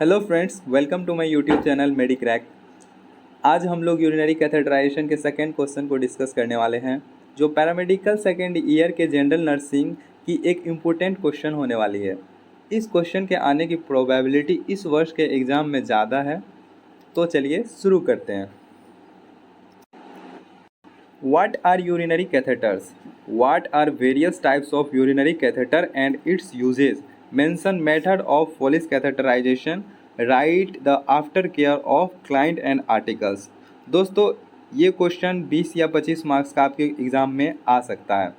Hello friends, welcome to my YouTube channel Medicrack. आज हम लोग यूरिनरी कैथेटराइजेशन के सेकंड क्वेश्चन को डिस्कस करने वाले हैं, जो पैरामेडिकल सेकंड ईयर के जनरल नर्सिंग की एक इम्पोर्टेंट क्वेश्चन होने वाली है। इस क्वेश्चन के आने की प्रोबेबिलिटी इस वर्ष के एग्ज़ाम में ज़्यादा है। तो चलिए शुरू करते हैं। What are urinary catheters? What are various types of urinary catheter and its uses? Mention method of Foley's catheterization. Write the aftercare of client and articles. दोस्तों, ये क्वेश्चन 20 या 25 मार्क्स का आपके एग्ज़ाम में आ सकता है।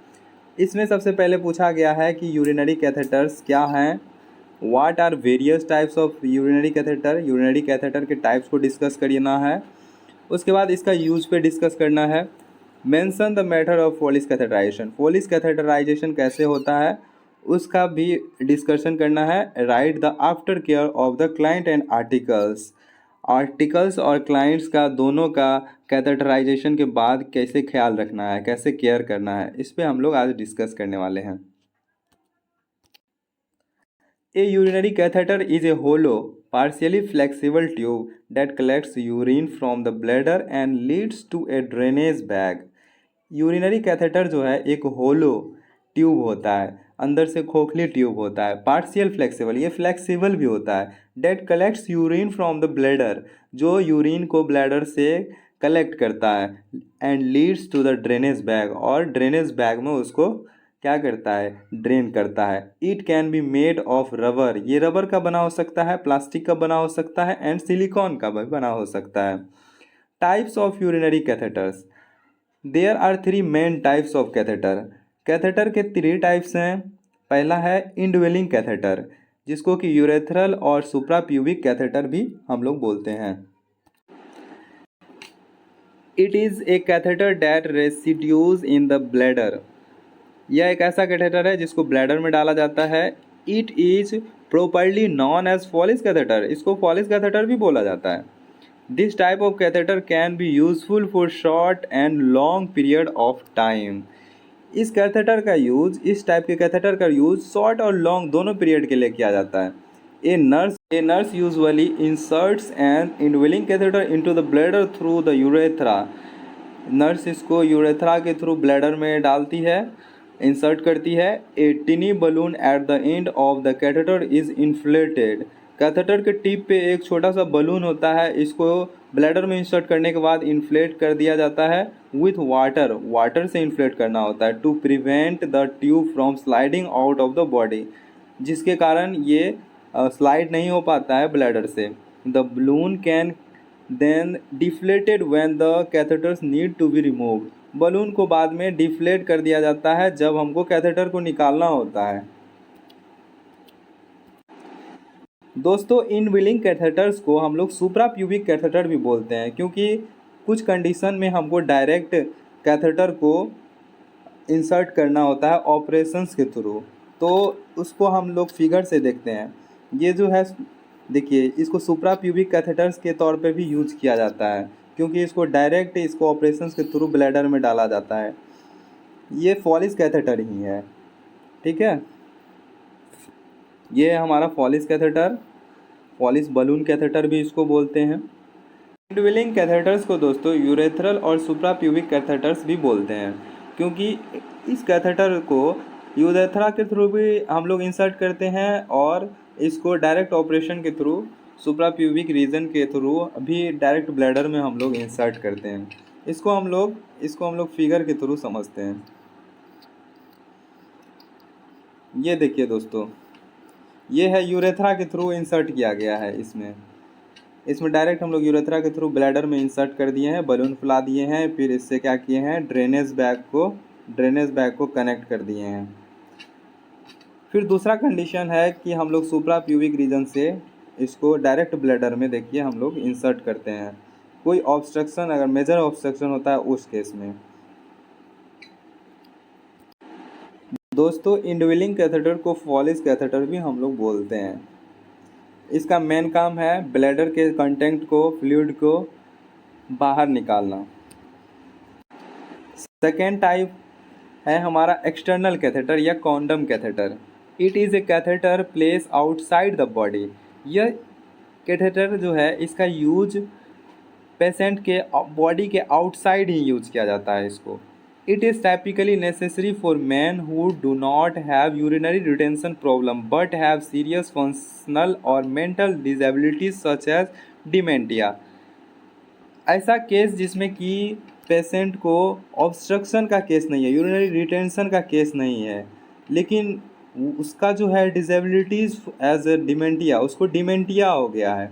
इसमें सबसे पहले पूछा गया है कि यूरिनरी कैथेटर्स क्या हैं, what are various types of urinary catheter, urinary catheter के टाइप्स को डिस्कस करना है। उसके बाद इसका यूज पे डिस्कस करना है। Mention the method of Foley's catheterization, Foley's catheterization कैसे होता है उसका भी डिस्कशन करना है। Write the after care of the client and articles, articles और क्लाइंट्स का दोनों का कैथेटराइजेशन के बाद कैसे ख्याल रखना है, कैसे केयर करना है, इस पे हम लोग आज डिस्कस करने वाले हैं। A urinary catheter is a hollow, partially flexible tube that collects urine from the bladder and leads to a drainage bag. Urinary catheter जो है एक होलो ट्यूब होता है, अंदर से खोखली ट्यूब होता है, पार्शियल फ्लेक्सिबल, ये फ्लेक्सिबल भी होता है। That collects urine from the bladder, जो यूरिन को ब्लैडर से कलेक्ट करता है, and leads to the drainage bag, और ड्रेनेज बैग में उसको क्या करता है, ड्रेन करता है। It can be made of rubber, ये रबर का बना हो सकता है, प्लास्टिक का बना हो सकता है, एंड सिलिकॉन का भी बना हो सकता है। Types of urinary catheters, there are three main types of catheter. Catheter के थ्री टाइप्स हैं। पहला है इनड्वेलिंग कैथेटर, जिसको कि यूरेथ्रल और सुप्राप्यूबिक कैथेटर भी हम लोग बोलते हैं। It is a catheter that residues in the bladder, यह एक ऐसा कैथेटर है जिसको ब्लैडर में डाला जाता है। It is properly known as Foley's catheter, इसको फॉलिस कैथेटर भी बोला जाता है। This type of catheter can be useful for short and long period of time. इस कैथेटर का यूज, इस टाइप के कैथेटर का यूज शॉर्ट और लॉन्ग दोनों पीरियड के लिए किया जाता है। A nurse usually inserts an indwelling catheter into the bladder through the urethra, nurse इसको यूरेथ्रा के थ्रू ब्लैडर में डालती है, इंसर्ट करती है। A tiny balloon at the end of the catheter is inflated, catheter के टिप पे एक छोटा सा बलून होता है, इसको ब्लैडर में इंसर्ट करने के बाद इन्फ्लेट कर दिया जाता है विथ वाटर, वाटर से इन्फ्लेट करना होता है, to prevent the tube from sliding out of the body, जिसके कारण ये स्लाइड नहीं हो पाता है ब्लैडर से। The balloon can then deflated when the catheters need to be removed, balloon को बाद में डिफ्लेट कर दिया जाता है जब हमको कैथेटर को निकालना होता है। दोस्तों, इनविलिंग कैथेटर्स को हम लोग सुप्राप्यूबिक कैथेटर भी बोलते हैं, क्योंकि कुछ कंडीशन में हमको डायरेक्ट कैथेटर को इंसर्ट करना होता है ऑपरेशंस के थ्रू, तो उसको हम लोग फिगर से देखते हैं। ये जो है, देखिए, इसको सुप्राप्यूबिक कैथेटर्स के तौर पे भी यूज किया जाता है, क्योंकि इसको डायरेक्ट इसको ऑपरेशंस के थ्रू ब्लैडर में डाला जाता है। ये फॉलिस कैथेटर ही है, ठीक है। ये है हमारा Foley catheter, Foley balloon catheter भी इसको बोलते हैं। इंडवेलिंग कैथेटर्स को दोस्तों यूरेथ्रल और सुप्राप्यूबिक कैथेटर्स भी बोलते हैं, क्योंकि इस कैथेटर को यूरेथ्रा के थ्रू भी हम लोग इंसर्ट करते हैं, और इसको डायरेक्ट ऑपरेशन के थ्रू सुप्राप्यूबिक रीजन के थ्रू भी डायरेक्ट ब्लैडर में हम लोग इंसर्ट करते हैं। इसको हम लोग फिगर के थ्रू समझते हैं। ये देखिए दोस्तों, ये है यूरेथ्रा के थ्रू इंसर्ट किया गया है। इसमें डायरेक्ट हम लोग यूरेथ्रा के थ्रू ब्लैडर में इंसर्ट कर दिए हैं, बलून फुला दिए हैं, फिर इससे क्या किए हैं, ड्रेनेज बैग को कनेक्ट कर दिए हैं। फिर दूसरा कंडीशन है कि हम लोग सुप्राप्यूबिक रीजन से इसको डायरेक्ट ब्लैडर में, देखिए, हम लोग इंसर्ट करते हैं। कोई ऑब्स्ट्रक्शन, अगर मेजर ऑब्स्ट्रक्शन होता है उस केस में। दोस्तों, इंडवेलिंग कैथेटर को फॉलिस कैथेटर भी हम लोग बोलते हैं। इसका मेन काम है ब्लैडर के कंटेंट को, फ्लूइड को बाहर निकालना। सेकेंड टाइप है हमारा एक्सटर्नल कैथेटर या condom catheter. It is a catheter place outside the body, यह कैथेटर जो है इसका यूज पेशेंट के बॉडी के आउटसाइड ही यूज किया जाता है इसको। It is typically necessary for man who do not have urinary retention problem but have serious functional और mental disabilities such as dementia. ऐसा केस जिसमें कि पेशेंट को ऑब्स्ट्रक्शन का केस नहीं है, यूरिनरी रिटेंशन का केस नहीं है, लेकिन उसका जो है डिसेबिलिटीज़ एज ए डिमेंटिया, उसको डिमेंटिया हो गया है।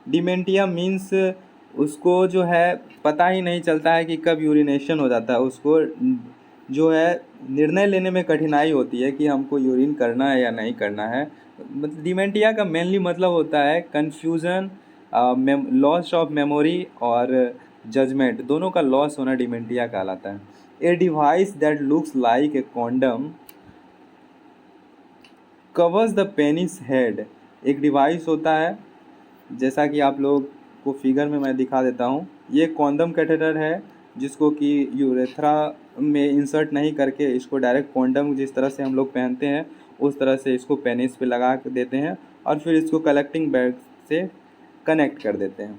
डिमेंटिया मीन्स उसको जो है पता ही नहीं चलता है कि कब यूरिनेशन हो जाता है, उसको जो है निर्णय लेने में कठिनाई होती है कि हमको यूरिन करना है या नहीं करना है। डिमेंटिया का मेनली मतलब होता है कन्फ्यूज़न, लॉस ऑफ मेमोरी और जजमेंट, दोनों का लॉस होना डिमेंटिया कहलाता है। A device that looks like a condom covers the penis head. एक डिवाइस होता है, जैसा कि आप लोग को फिगर में मैं दिखा देता हूँ। ये कॉन्डम कैथेटर है जिसको कि यूरेथ्रा में इंसर्ट नहीं करके इसको डायरेक्ट कॉन्डम जिस तरह से हम लोग पहनते हैं उस तरह से इसको पेनिस पे लगा के देते हैं और फिर इसको कलेक्टिंग बैग से कनेक्ट कर देते हैं।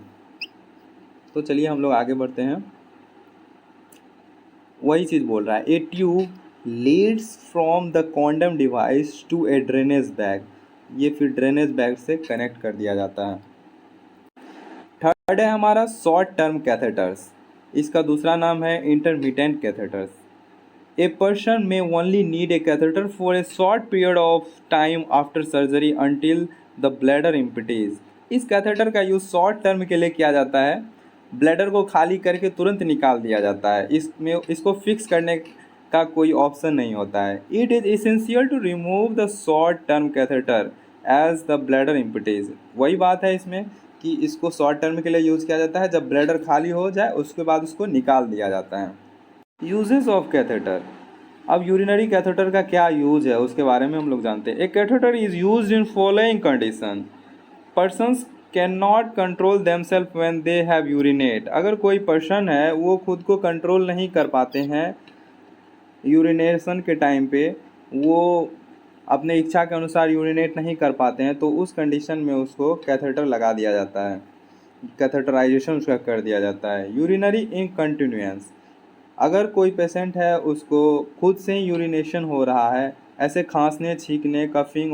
तो चलिए हम लोग आगे बढ़ते हैं। वही चीज़ बोल रहा है, a tube leads from the condom device to a drainage bag. ये फिर ड्रेनेज बैग से कनेक्ट कर दिया जाता है। थर्ड है हमारा शॉर्ट टर्म कैथेटर्स। इसका दूसरा नाम है intermittent catheters. A person may only need a catheter for a short period of time after surgery until the bladder empties. इस कैथेटर का यूज़ शॉर्ट टर्म के लिए किया जाता है। ब्लैडर को खाली करके तुरंत निकाल दिया जाता है, इसको फिक्स करने का कोई ऑप्शन नहीं होता है। It is essential to remove the short term catheter as the bladder empties. वही बात है इसमें कि इसको शॉर्ट टर्म के लिए यूज़ किया जाता है, जब ब्लैडर खाली हो जाए उसके बाद उसको निकाल दिया जाता है। Uses of catheter. अब यूरिनरी कैथेटर का क्या यूज है उसके बारे में हम लोग जानते हैं। A catheter is used in following condition. Persons can not control themselves when they have urinate. अगर कोई पर्सन है वो खुद को कंट्रोल नहीं कर पाते हैं यूरिनेशन के टाइम पे, वो अपने इच्छा के अनुसार यूरिनेट नहीं कर पाते हैं, तो उस कंडीशन में उसको कैथेटर लगा दिया जाता है, कैथेटराइजेशन उसका कर दिया जाता है। यूरिनरी इनकंटिन्यूएंस। अगर कोई पेशेंट है उसको खुद से ही यूरिनेशन हो रहा है, ऐसे खांसने छींकने कफिंग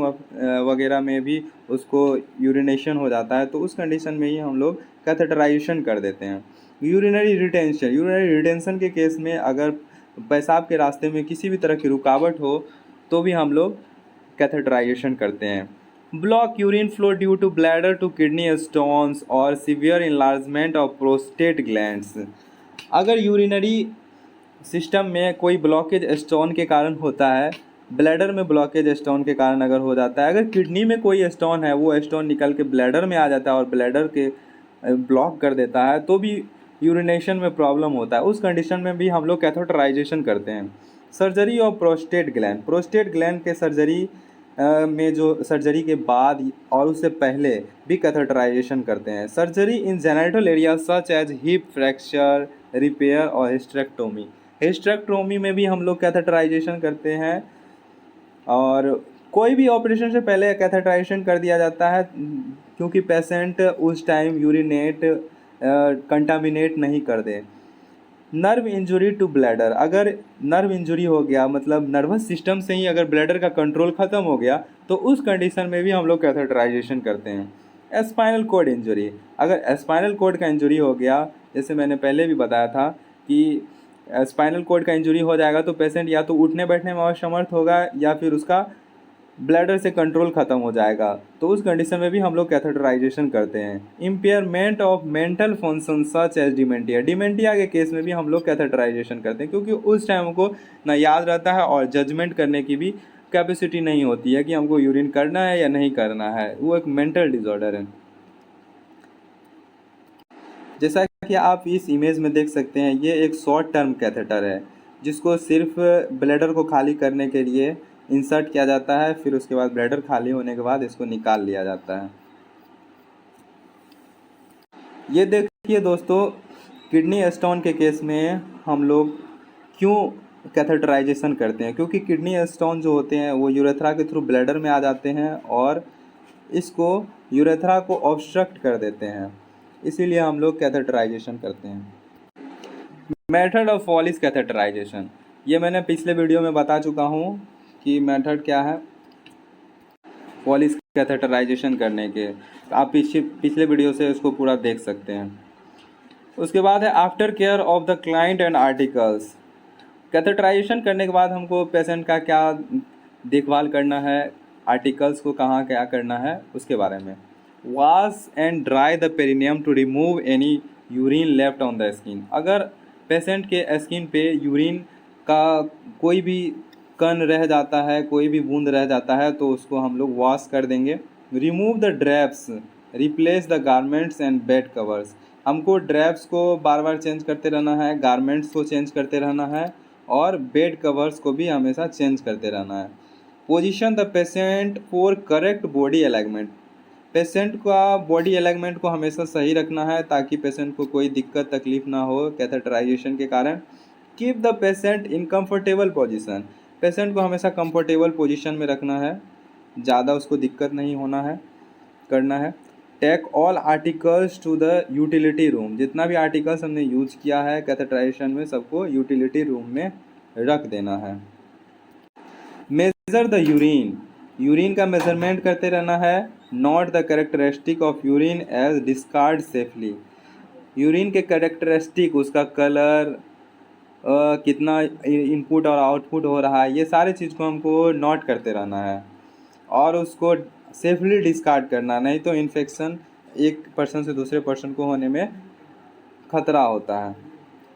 वगैरह में भी उसको यूरिनेशन हो जाता है, तो उस कंडीशन में ही हम लोग कैथेटराइजेशन कर देते हैं। Urinary retention. यूरिनरी रिटेंशन के केस में अगर पेशाब के रास्ते में किसी भी तरह की रुकावट हो तो भी हम लोग कैथेटराइजेशन करते हैं। Block urine flow due to bladder to kidney stones और severe enlargement of prostate glands. अगर यूरिनरी सिस्टम में कोई ब्लॉकेज स्टोन के कारण होता है, ब्लैडर में ब्लॉकेज स्टोन के कारण अगर हो जाता है, अगर किडनी में कोई स्टोन है वो स्टोन निकल के ब्लैडर में आ जाता है और ब्लैडर के ब्लॉक कर देता है, तो भी यूरिनेशन में प्रॉब्लम होता है। उस कंडीशन में भी हम लोग कैथेटराइजेशन करते हैं। Surgery of prostate gland. Prostate gland के सर्जरी में जो सर्जरी के बाद और उससे पहले भी कैथेटराइजेशन करते हैं। Surgery in genital area such as hip fracture repair और हिस्टेरेक्टोमी। हिस्टेरेक्टोमी में भी हम लोग कैथेटराइजेशन करते हैं और कोई भी ऑपरेशन से पहले कैथेटराइजेशन कर दिया जाता है क्योंकि पेशेंट उस टाइम यूरिनेट कंटामिनेट नहीं कर दे। Nerve injury to bladder. अगर नर्व इंजरी हो गया, मतलब नर्वस सिस्टम से ही अगर ब्लैडर का कंट्रोल ख़त्म हो गया, तो उस कंडीशन में भी हम लोग कैथेटराइजेशन करते हैं। Spinal cord injury. अगर स्पाइनल कॉर्ड का इंजरी हो गया, जैसे मैंने पहले भी बताया था कि स्पाइनल कॉर्ड का इंजरी हो जाएगा तो पेशेंट या तो उठने बैठने में असमर्थ होगा या फिर उसका ब्लैडर से कंट्रोल ख़त्म हो जाएगा, तो उस कंडीशन में भी हम लोग कैथेटराइजेशन करते हैं। Impairment of mental function such as dementia. Dementia के केस में भी हम लोग कैथेटराइजेशन करते हैं क्योंकि उस टाइम हमको ना याद रहता है और जजमेंट करने की भी कैपेसिटी नहीं होती है कि हमको यूरिन करना है या नहीं करना है। वो एक मेंटल डिसऑर्डर है। जैसा कि आप इस इमेज में देख सकते हैं, ये एक शॉर्ट टर्म कैथेटर है जिसको सिर्फ ब्लैडर को खाली करने के लिए इंसर्ट किया जाता है, फिर उसके बाद ब्लैडर खाली होने के बाद इसको निकाल लिया जाता है। ये देखिए दोस्तों, किडनी स्टोन के केस में हम लोग क्यों कैथेटराइजेशन करते हैं, क्योंकि किडनी स्टोन जो होते हैं वो यूरेथ्रा के थ्रू ब्लैडर में आ जाते हैं और इसको यूरेथ्रा को ऑब्स्ट्रक्ट कर देते हैं, इसीलिए हम लोग कैथेटराइजेशन करते हैं। मेथड ऑफ फॉलिस कैथेटराइजेशन, ये मैंने पिछले वीडियो में बता चुका हूँ कि मेथड क्या है फॉलिस कैथेटराइजेशन करने के। आप पिछले वीडियो से इसको पूरा देख सकते हैं। उसके बाद है after care of the client and articles. Catheterization करने के बाद हमको पेशेंट का क्या देखभाल करना है, आर्टिकल्स को कहाँ क्या करना है उसके बारे में। Wash and dry the perineum to remove any urine left on the skin. अगर पेशेंट के स्किन पे यूरिन का कोई भी कण रह जाता है, कोई भी बूंद रह जाता है, तो उसको हम लोग वॉश कर देंगे। Remove the drapes, replace the garments and bed covers. हमको ड्रैप्स को बार बार चेंज करते रहना है, गारमेंट्स को चेंज करते रहना है और बेड कवर्स को भी हमेशा चेंज करते रहना है। Position the patient for correct body alignment. Patient का बॉडी अलाइनमेंट को हमेशा सही रखना है ताकि पेशेंट को कोई दिक्कत तकलीफ ना हो कैथेटराइजेशन के कारण। Keep the patient in comfortable position. Patient को हमेशा कंफर्टेबल पोजीशन में रखना है, ज़्यादा उसको दिक्कत नहीं होना है करना है। Take all articles to the utility room. जितना भी आर्टिकल्स हमने यूज किया है कैथेटराइजेशन में सबको यूटिलिटी रूम में रख देना है। मेजर द यूरिन, यूरिन का मेजरमेंट करते रहना है। Note the characteristic of urine as discard safely. Urine के कैरेक्टरिस्टिक, उसका कलर, कितना इनपुट और आउटपुट हो रहा है, ये सारे चीज़ को हमको नोट करते रहना है और उसको सेफली डिस्कार्ड करना, नहीं तो इन्फेक्शन एक पर्सन से दूसरे पर्सन को होने में खतरा होता है।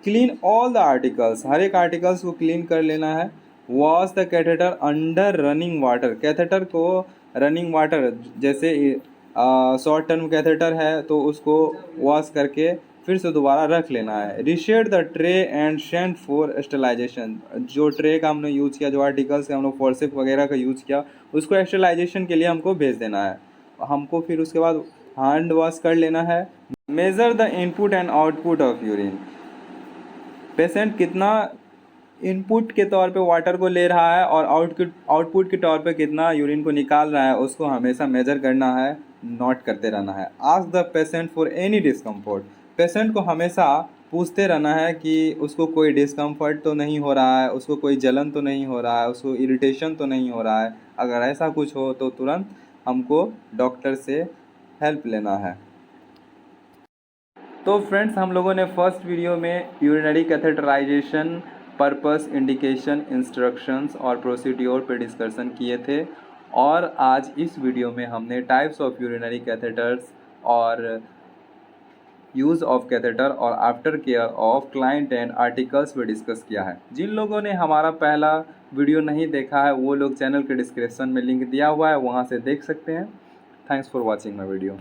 क्लीन ऑल द आर्टिकल्स, हर एक आर्टिकल्स को क्लीन कर लेना है। Wash the catheter under running water. Catheter को रनिंग वाटर, जैसे शॉर्ट टर्म कैथेटर है तो उसको वॉश करके फिर से दोबारा रख लेना है। Reshed the tray and send for sterilization. जो ट्रे का हमने यूज़ किया, जो आर्टिकल्स का हमने फोर्सेप वगैरह का यूज़ किया, उसको स्टेलाइजेशन के लिए हमको भेज देना है। हमको फिर उसके बाद हैंड वॉश कर लेना है। Measure the input and output of urine. Patient कितना इनपुट के तौर पे वाटर को ले रहा है और आउटपुट के तौर पे कितना यूरिन को निकाल रहा है, उसको हमेशा मेजर करना है, नोट करते रहना है। Ask the patient for any discomfort. Patient को हमेशा पूछते रहना है कि उसको कोई डिस्कम्फर्ट तो नहीं हो रहा है, उसको कोई जलन तो नहीं हो रहा है, उसको इरिटेशन तो नहीं हो रहा है। अगर ऐसा कुछ हो तो तुरंत हमको डॉक्टर से हेल्प लेना है। तो फ्रेंड्स, हम लोगों ने फर्स्ट वीडियो में urinary catheterization purpose, indication, instructions और प्रोसीड्योर पे डिस्कशन किए थे और आज इस वीडियो में हमने टाइप्स ऑफ यूरिनरी कैथेटर्स और यूज़ ऑफ कैथेटर और after care of client and articles पे डिस्कस किया है। जिन लोगों ने हमारा पहला वीडियो नहीं देखा है वो लोग चैनल के डिस्क्रिप्शन में लिंक दिया हुआ है, वहाँ से देख सकते हैं। Thanks for watching my video.